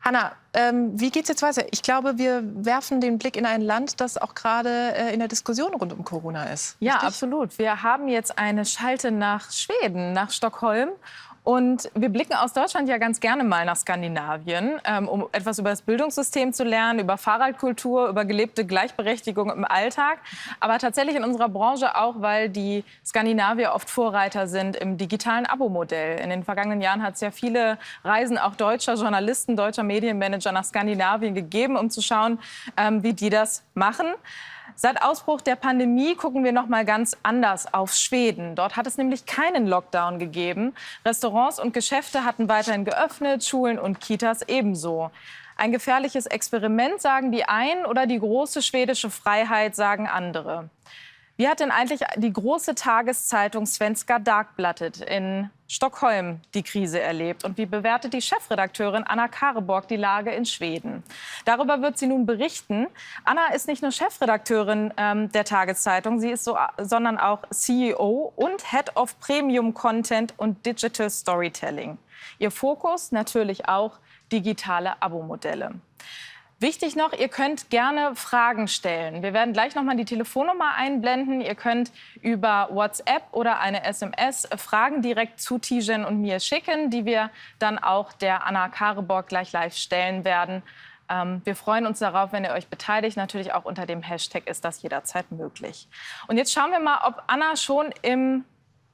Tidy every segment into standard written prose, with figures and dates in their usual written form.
Hanna, wie geht's jetzt weiter? Ich glaube, wir werfen den Blick in ein Land, das auch gerade in der Diskussion rund um Corona ist. Ja, richtig? absolut. Wir haben jetzt eine Schalte nach Schweden, nach Stockholm. Und wir blicken aus Deutschland ja ganz gerne mal nach Skandinavien, um etwas über das Bildungssystem zu lernen, über Fahrradkultur, über gelebte Gleichberechtigung im Alltag. Aber tatsächlich in unserer Branche auch, weil die Skandinavier oft Vorreiter sind im digitalen Abo-Modell. In den vergangenen Jahren hat es ja viele Reisen auch deutscher Journalisten, deutscher Medienmanager nach Skandinavien gegeben, um zu schauen, wie die das machen. Seit Ausbruch der Pandemie gucken wir noch mal ganz anders auf Schweden. Dort hat es nämlich keinen Lockdown gegeben. Restaurants und Geschäfte hatten weiterhin geöffnet, Schulen und Kitas ebenso. Ein gefährliches Experiment, sagen die einen, oder die große schwedische Freiheit, sagen andere. Wie hat denn eigentlich die große Tageszeitung Svenska Dagbladet in Stockholm die Krise erlebt? Und wie bewertet die Chefredakteurin Anna Careborg die Lage in Schweden? Darüber wird sie nun berichten. Anna ist nicht nur Chefredakteurin der Tageszeitung, sie ist sondern auch CEO und Head of Premium Content und Digital Storytelling. Ihr Fokus natürlich auch digitale Abo-Modelle. Wichtig noch, ihr könnt gerne Fragen stellen. Wir werden gleich noch mal die Telefonnummer einblenden. Ihr könnt über WhatsApp oder eine SMS Fragen direkt zu Tijen und mir schicken, die wir dann auch der Anna Careborg gleich live stellen werden. Wir freuen uns darauf, wenn ihr euch beteiligt. Natürlich auch unter dem Hashtag ist das jederzeit möglich. Und jetzt schauen wir mal, ob Anna schon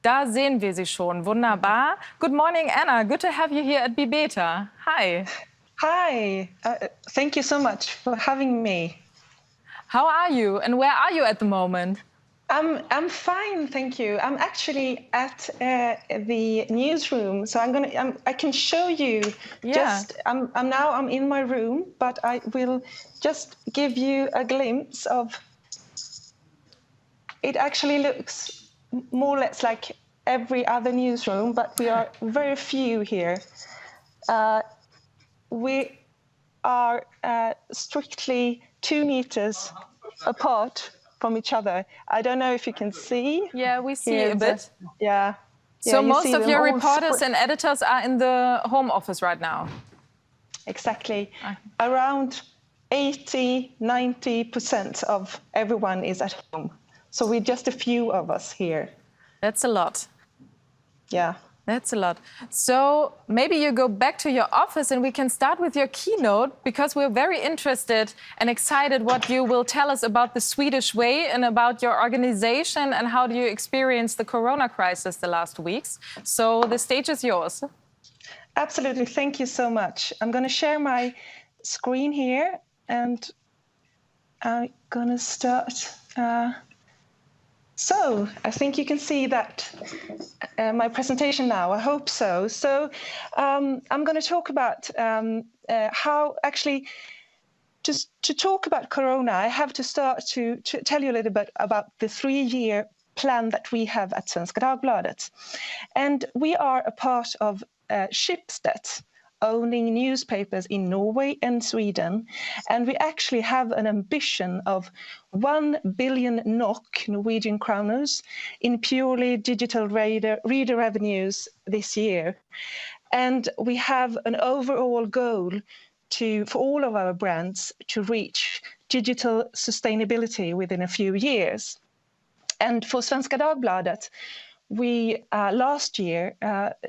Da sehen wir sie schon. Wunderbar. Good morning, Anna. Good to have you here at beBETA. Hi. Hi, thank you so much for having me. How are you and where are you at the moment? I'm fine, thank you. I'm actually at the newsroom, so I can show you. Yeah. I'm in my room, but I will just give you a glimpse of. It actually looks more or less like every other newsroom, but we are very few here. We are strictly 2 meters apart from each other. I don't know if you can see. Yeah, we see a bit. Yeah. So you most see of them your all reporters and editors are in the home office right now. Exactly. Around 80–90% of everyone is at home. So we're just a few of us here. That's a lot. Yeah. That's a lot. So maybe you go back to your office and we can start with your keynote, because we're very interested and excited what you will tell us about the Swedish way and about your organization and how do you experience the corona crisis the last weeks. So the stage is yours. Absolutely. Thank you so much. I'm going to share my screen here and I'm going to start. So I think you can see that my presentation now. I hope so. So I'm going to talk about how actually just to talk about Corona, I have to start to tell you a little bit about the 3-year plan that we have at Svenska Dagbladet. And we are a part of Schibsted, owning newspapers in Norway and Sweden. And we actually have an ambition of 1 billion NOK, Norwegian kroners, in purely digital reader revenues this year. And we have an overall goal for all of our brands to reach digital sustainability within a few years. And for Svenska Dagbladet, we last year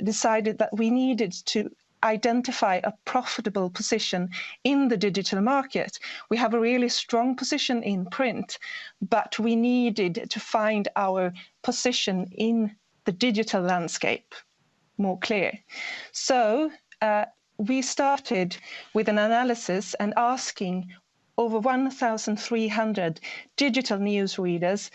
decided that we needed to identify a profitable position in the digital market. We have a really strong position in print, but we needed to find our position in the digital landscape more clear. So we started with an analysis and asking over 1,300 digital news readers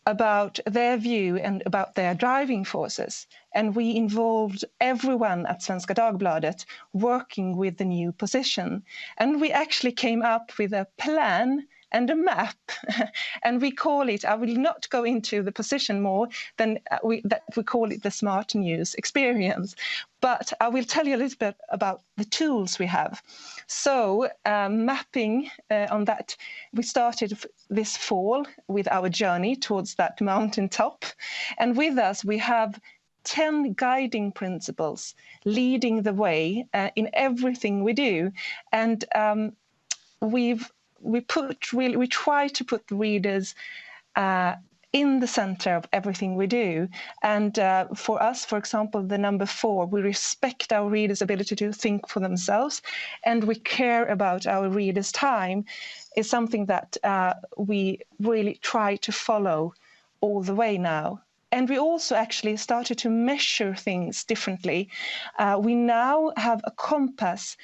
about their view and about their driving forces. And we involved everyone at Svenska Dagbladet working with the new position. And we actually came up with a plan and a map, and we call it, I will not go into the position more than we call it the smart news experience, but I will tell you a little bit about the tools we have. So mapping on that, we started this fall with our journey towards that mountaintop, and with us we have 10 guiding principles leading the way in everything we do. And we try to put readers in the center of everything we do. And for us, for example, the number 4, we respect our readers' ability to think for themselves, and we care about our readers' time, is something that we really try to follow all the way now. And we also actually started to measure things differently. We now have a compass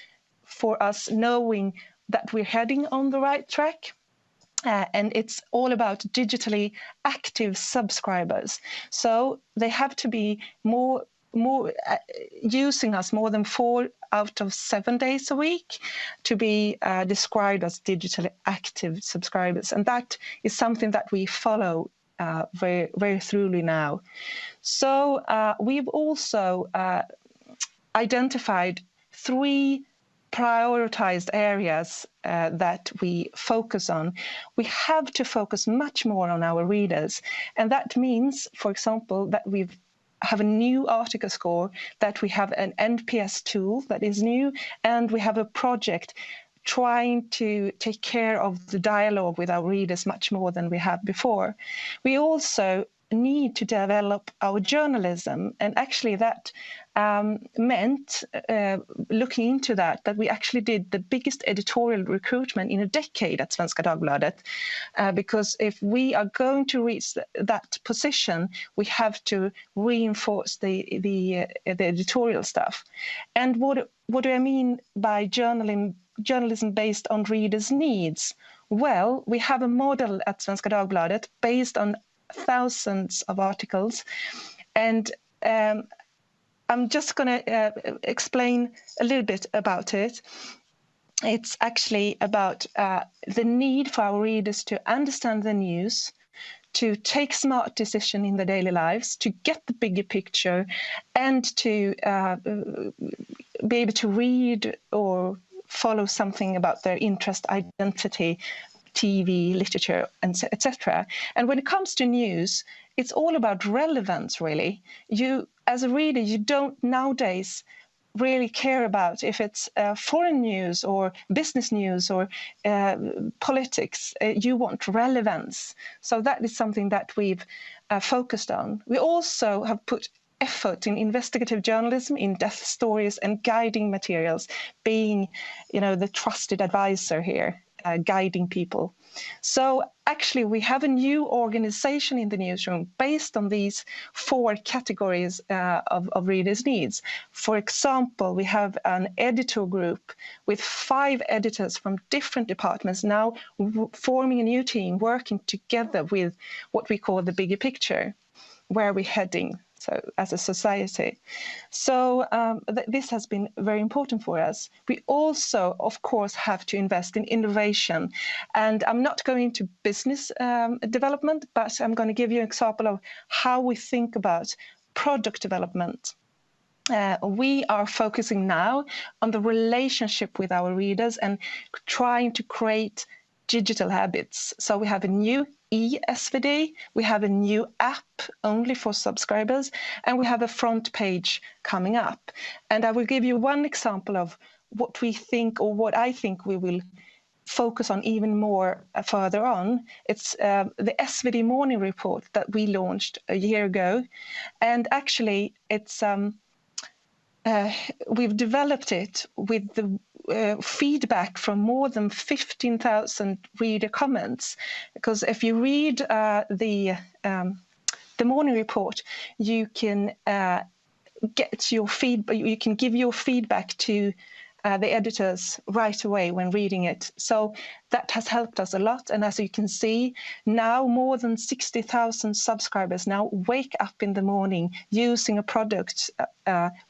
for us knowing that we're heading on the right track. And it's all about digitally active subscribers. So they have to be more using us more than 4 out of 7 days a week to be described as digitally active subscribers. And that is something that we follow very, very thoroughly now. So we've also identified 3 prioritized areas that we focus on. We have to focus much more on our readers. And that means, for example, that we have a new article score, that we have an NPS tool that is new, and we have a project trying to take care of the dialogue with our readers much more than we have before. We also need to develop our journalism, and actually that meant looking into that we actually did the biggest editorial recruitment in a decade at Svenska Dagbladet, because if we are going to reach that position, we have to reinforce the editorial stuff. And what do I mean by journalism based on readers' needs? Well, we have a model at Svenska Dagbladet based on thousands of articles, and I'm just going to explain a little bit about it. It's actually about the need for our readers to understand the news, to take smart decisions in their daily lives, to get the bigger picture, and to be able to read or follow something about their interest, identity, TV, literature, etc. And when it comes to news, it's all about relevance, really. You, as a reader, you don't nowadays really care about if it's foreign news or business news or politics. You want relevance. So that is something that we've focused on. We also have put effort in investigative journalism, in death stories and guiding materials, being, the trusted advisor here. Guiding people. So actually we have a new organization in the newsroom based on these 4 categories of readers' needs. For example, we have an editor group with 5 editors from different departments now forming a new team, working together with what we call the bigger picture, where we're heading. So as a society. So this has been very important for us. We also, of course, have to invest in innovation. And I'm not going into business development, but I'm going to give you an example of how we think about product development. We are focusing now on the relationship with our readers and trying to create digital habits. So we have a new eSVD, we have a new app only for subscribers, and we have a front page coming up. And I will give you one example of what we think, or what I think we will focus on even more further on. It's the SVD morning report that we launched a year ago. And actually, it's we've developed it with the feedback from more than 15,000 reader comments, because if you read the morning report, you can get your feedback. You can give your feedback to the editors right away when reading it. So that has helped us a lot. And as you can see, now more than 60,000 subscribers now wake up in the morning using a product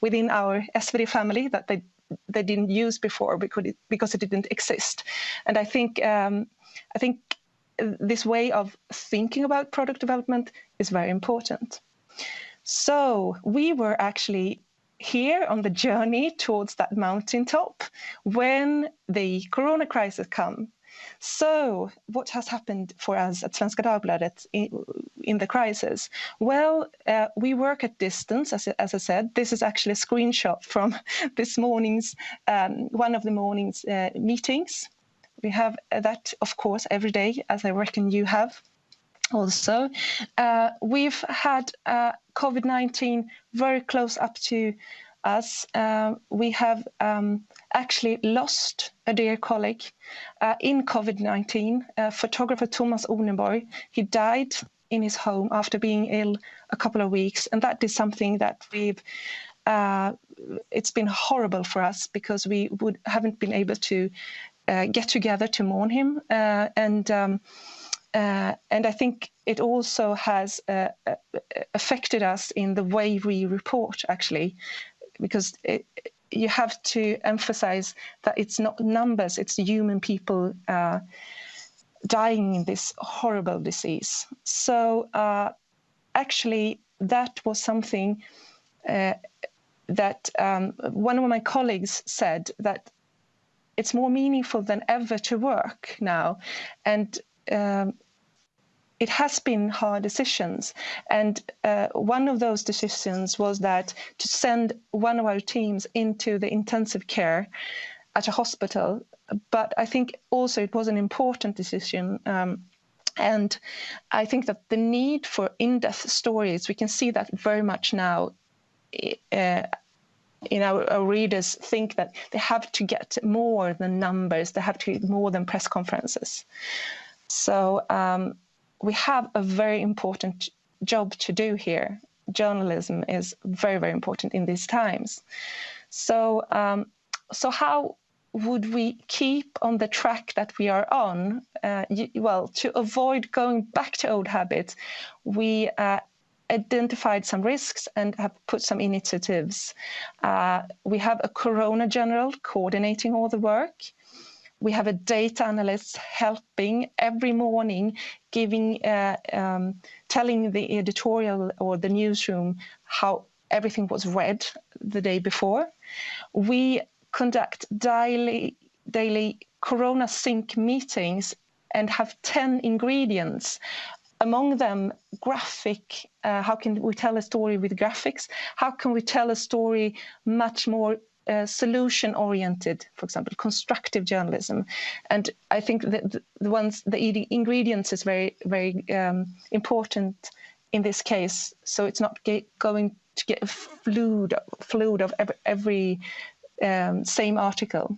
within our SVD family that they didn't use before because it didn't exist. And I think this way of thinking about product development is very important. So we were actually here on the journey towards that mountaintop when the corona crisis came. So what has happened for us at Svenska Dagbladet in the crisis? Well, we work at distance, as I said. This is actually a screenshot from this morning's, one of the morning's meetings. We have that, of course, every day, as I reckon you have also. We've had COVID-19 very close up to us. We have actually lost a dear colleague in COVID-19, photographer Thomas Oneborg. He died in his home after being ill a couple of weeks. And that is something that it's been horrible for us because we haven't been able to get together to mourn him. And I think it also has affected us in the way we report, actually, because you have to emphasize that it's not numbers, it's human people dying in this horrible disease. So actually, that was something that one of my colleagues said, that it's more meaningful than ever to work now. And it has been hard decisions. And one of those decisions was that to send one of our teams into the intensive care at a hospital. But I think also it was an important decision. And I think that the need for in-depth stories, we can see that very much now. Our readers think that they have to get more than numbers, they have to get more than press conferences. So we have a very important job to do here. Journalism is very, very important in these times. So, so how would we keep on the track that we are on? Well, to avoid going back to old habits, we identified some risks and have put some initiatives. We have a Corona general coordinating all the work. We have a data analyst helping every morning, telling the editorial or the newsroom how everything was read the day before. We conduct daily Corona sync meetings and have 10 ingredients. Among them, graphic. How can we tell a story with graphics? How can we tell a story much more solution-oriented, for example, constructive journalism? And I think that the ingredients is very, very important in this case. So it's not going to get a flood of every same article.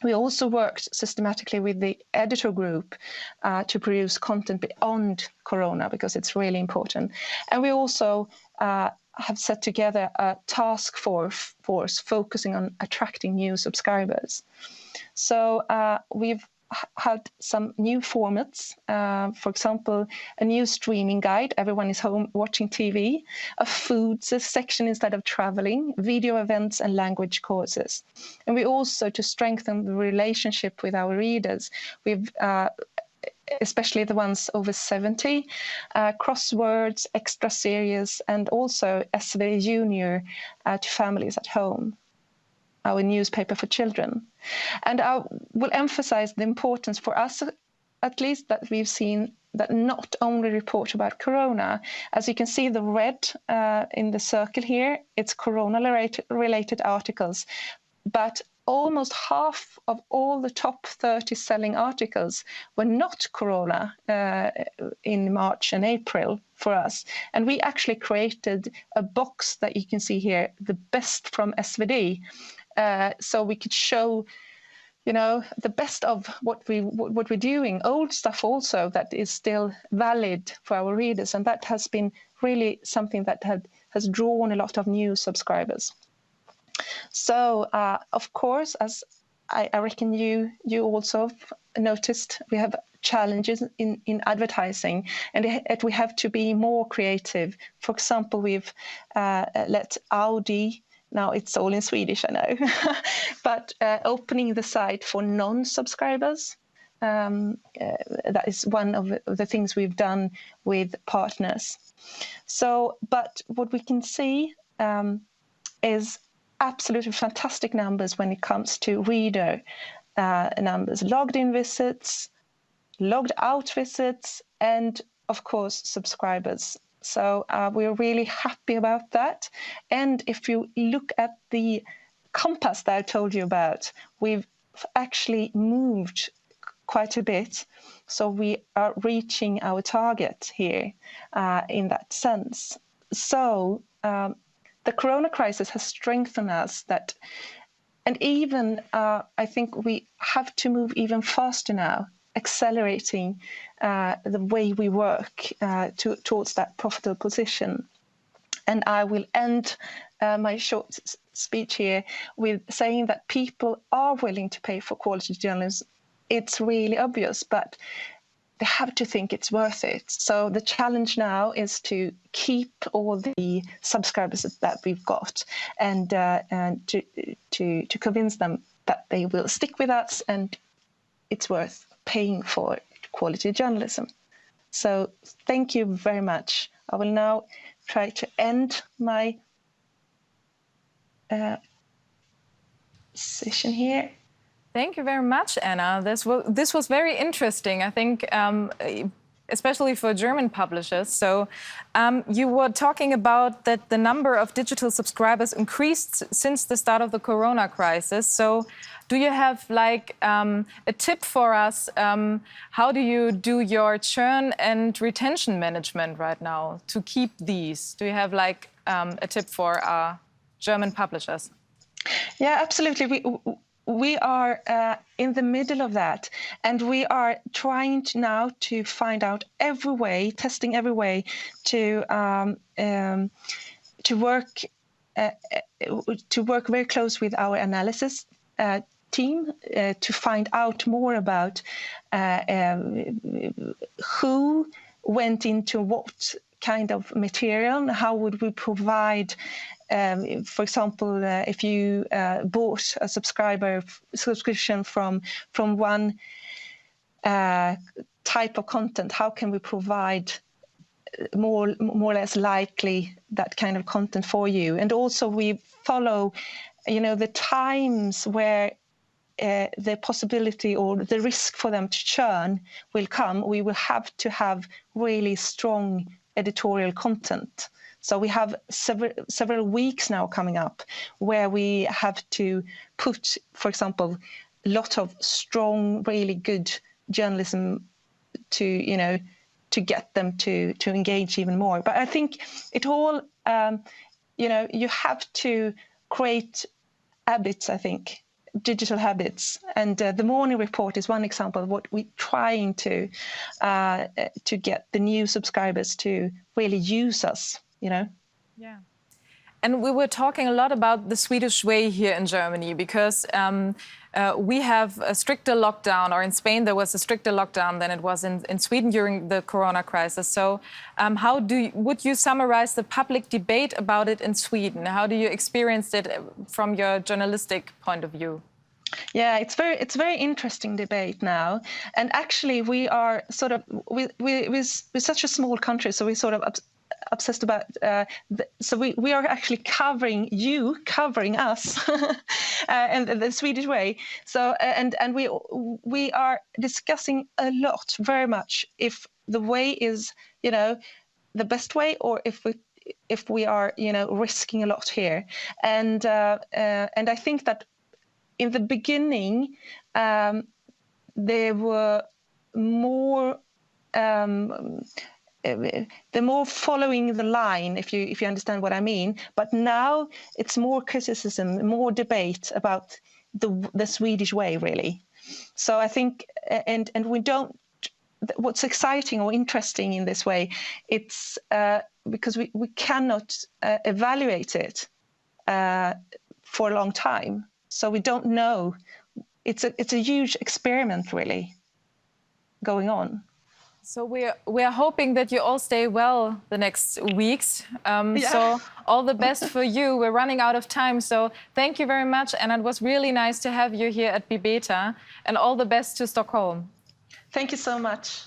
We also worked systematically with the editor group to produce content beyond Corona, because it's really important. And we also have set together a task force focusing on attracting new subscribers. So we've had some new formats, for example, a new streaming guide, everyone is home watching TV, a food section instead of traveling, video events and language courses. And we also, to strengthen the relationship with our readers, we've especially the ones over 70, crosswords, extra series, and also SV Junior to families at home, our newspaper for children. And I will emphasize the importance for us, at least, that we've seen that not only report about Corona. As you can see, the red in the circle here, it's Corona-related articles, but almost half of all the top 30 selling articles were not Corona in March and April for us. And we actually created a box that you can see here, the best from SvD, so we could show, the best of what we're doing, old stuff also that is still valid for our readers. And that has been really something that has drawn a lot of new subscribers. So, of course, as I reckon you also noticed, we have challenges in advertising, and we have to be more creative. For example, we've let Audi, now it's all in Swedish, I know, but opening the site for non-subscribers. That is one of the things we've done with partners. So, but what we can see is absolutely fantastic numbers when it comes to reader numbers, logged in visits, logged out visits, and of course subscribers. So we're really happy about that. And if you look at the compass that I told you about, we've actually moved quite a bit. So we are reaching our target here in that sense. So the corona crisis has strengthened us that, and even I think we have to move even faster now, accelerating the way we work towards that profitable position. And I will end my short speech here with saying that people are willing to pay for quality journalism. It's really obvious, but they have to think it's worth it. So the challenge now is to keep all the subscribers that we've got, and to convince them that they will stick with us, and it's worth paying for quality journalism. So thank you very much. I will now try to end my session here. Thank you very much, Anna. This was very interesting, I think, especially for German publishers. So you were talking about that the number of digital subscribers increased since the start of the corona crisis. So do you have like a tip for us? How do you do your churn and retention management right now to keep these? Do you have like a tip for our German publishers? Yeah, absolutely. We are in the middle of that, and we are trying now to find out every way, testing every way to work very close with our analysis team to find out more about who went into what kind of material, and how would we provide. For example, if you bought a subscription from one type of content, how can we provide more or less likely that kind of content for you? And also we follow, the times where the possibility or the risk for them to churn will come. We will have to have really strong editorial content. So we have several weeks now coming up where we have to put, for example, a lot of strong, really good journalism to get them to engage even more. But I think it all, you have to create habits, I think, digital habits. And the morning report is one example of what we're trying to get the new subscribers to really use us. Yeah. And we were talking a lot about the Swedish way here in Germany, because we have a stricter lockdown, or in Spain there was a stricter lockdown than it was in Sweden during the corona crisis. So how would you summarize the public debate about it in Sweden? How do you experience it from your journalistic point of view? Yeah, it's very interesting debate now, and actually we are sort of we're such a small country, so we sort of obsessed about so we are actually covering us and the Swedish way. So and we are discussing a lot, very much, if the way is the best way, or if we are risking a lot here. And I think that in the beginning there were more they're more following the line, if you understand what I mean. But now it's more criticism, more debate about the Swedish way, really. So I think, and we don't. What's exciting or interesting in this way, it's because we cannot evaluate it for a long time, so we don't know. It's a huge experiment, really, going on. So we are hoping that you all stay well the next weeks. So all the best for you. We're running out of time. So thank you very much. And it was really nice to have you here at beBETA. And all the best to Stockholm. Thank you so much.